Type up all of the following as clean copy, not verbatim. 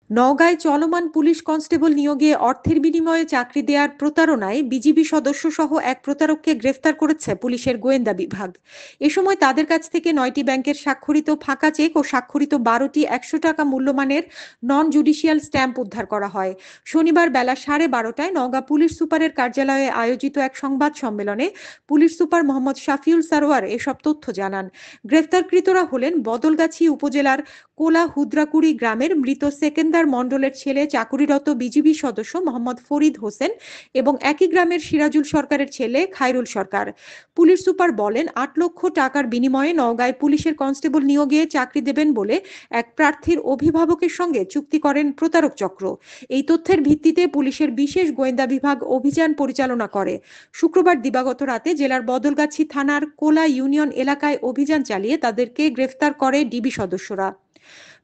নওগাঁয় চলমান police constable নিয়োগে অর্থের বিনিময়ে চাকরি দেওয়ার প্রতারণায় বিজিবি সদস্য সহ এক প্রতারককে গ্রেফতার করেছে পুলিশের গোয়েন্দা বিভাগ। এ সময় তাদের কাছ থেকে 9টি ব্যাংকের স্বাক্ষরিত ফাঁকা চেক ও স্বাক্ষরিত 12টি 100 টাকা মূল্যমানের নন জুডিশিয়াল স্ট্যাম্প উদ্ধার করা হয়। শনিবার বেলা 12:30টায় নওগাঁ পুলিশ সুপারের কার্যালয়ে আয়োজিত এক সংবাদ সম্মেলনে পুলিশ সুপার মোহাম্মদ শাফিউল সারোয়ার এসব তথ্য জানান। গ্রেফতারকৃতরা হলেন বদলগাছি উপজেলার কোলা হুদ্রাকুড়ি গ্রামের মৃত সেকেন্দার মণ্ডলের ছেলে চাকুরিরত বিজিবি সদস্য মোহাম্মদ ফরিদ হোসেন এবং একই গ্রামের সিরাজুল সরকারের ছেলে খায়রুল সরকার। পুলিশ সুপার বলেন, 8 লক্ষ টাকার বিনিময়ে নওগাঁয় পুলিশের কনস্টেবল নিয়োগে চাকরি দেবেন বলে এক প্রার্থীর অভিভাবকের সঙ্গে চুক্তি করেন প্রতারক চক্র। এই তথ্যের ভিত্তিতে পুলিশের বিশেষ গোয়েন্দা বিভাগ অভিযান পরিচালনা করে। শুক্রবার দিবাগত রাতে জেলার বদলগাছি থানার কোলা ইউনিয়ন এলাকায় অভিযান চালিয়ে তাদেরকে গ্রেফতার করে ডিবি সদস্যরা।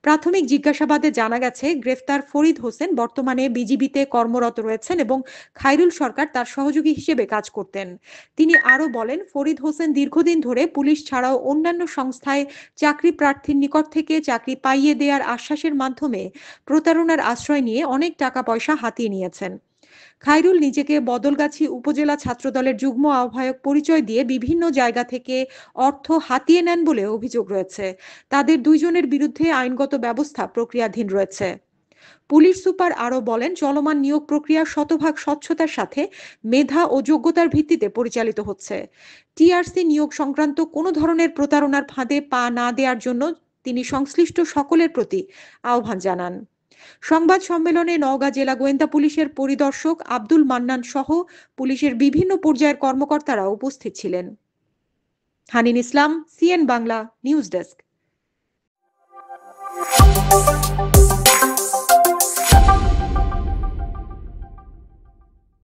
প্রাথমিক জিজ্ঞাসাবাদে জানা গেছে, গ্রেফতার ফরিদ হোসেন বর্তমানে বিজিবিতে কর্মরত রয়েছেন এবং খায়রুল সরকার তার সহযোগী হিসেবে কাজ করতেন। তিনি আরও বলেন, ফরিদ হোসেন দীর্ঘদিন ধরে পুলিশ ছাড়াও অন্যান্য সংস্থায় চাকরি প্রার্থীর নিকট থেকে চাকরি পাইয়ে দেওয়ার আশ্বাসের মাধ্যমে প্রতারণার আশ্রয় নিয়ে অনেক টাকা পয়সা হাতিয়ে নিয়েছেন। খায়রুল নিজেকে বদলগাছি উপজেলা ছাত্রদলের যুগ্ম আহ্বায়ক পরিচয় দিয়ে বিভিন্ন জায়গা থেকে অর্থ হাতিয়ে নেন বলে অভিযোগ রয়েছে। তাদের দুইজনের বিরুদ্ধে আইনগত ব্যবস্থা প্রক্রিয়াধীন রয়েছে। পুলিশ সুপার আরও বলেন, চলমান নিয়োগ প্রক্রিয়া শতভাগ স্বচ্ছতার সাথে মেধা ও যোগ্যতার ভিত্তিতে পরিচালিত হচ্ছে। টিআরসি নিয়োগ সংক্রান্ত কোনো ধরনের প্রতারণার ফাঁদে পা না দেওয়ার জন্য তিনি সংশ্লিষ্ট সকলের প্রতি আহ্বান জানান। সংবাদ সম্মেলনে নওগাঁ জেলা গোয়েন্দা পুলিশের পরিদর্শক আব্দুল মান্নান সহ পুলিশের বিভিন্ন পর্যায়ের কর্মকর্তারা উপস্থিত ছিলেন। হানিন ইসলাম, সিএন বাংলা নিউজ ডেস্ক।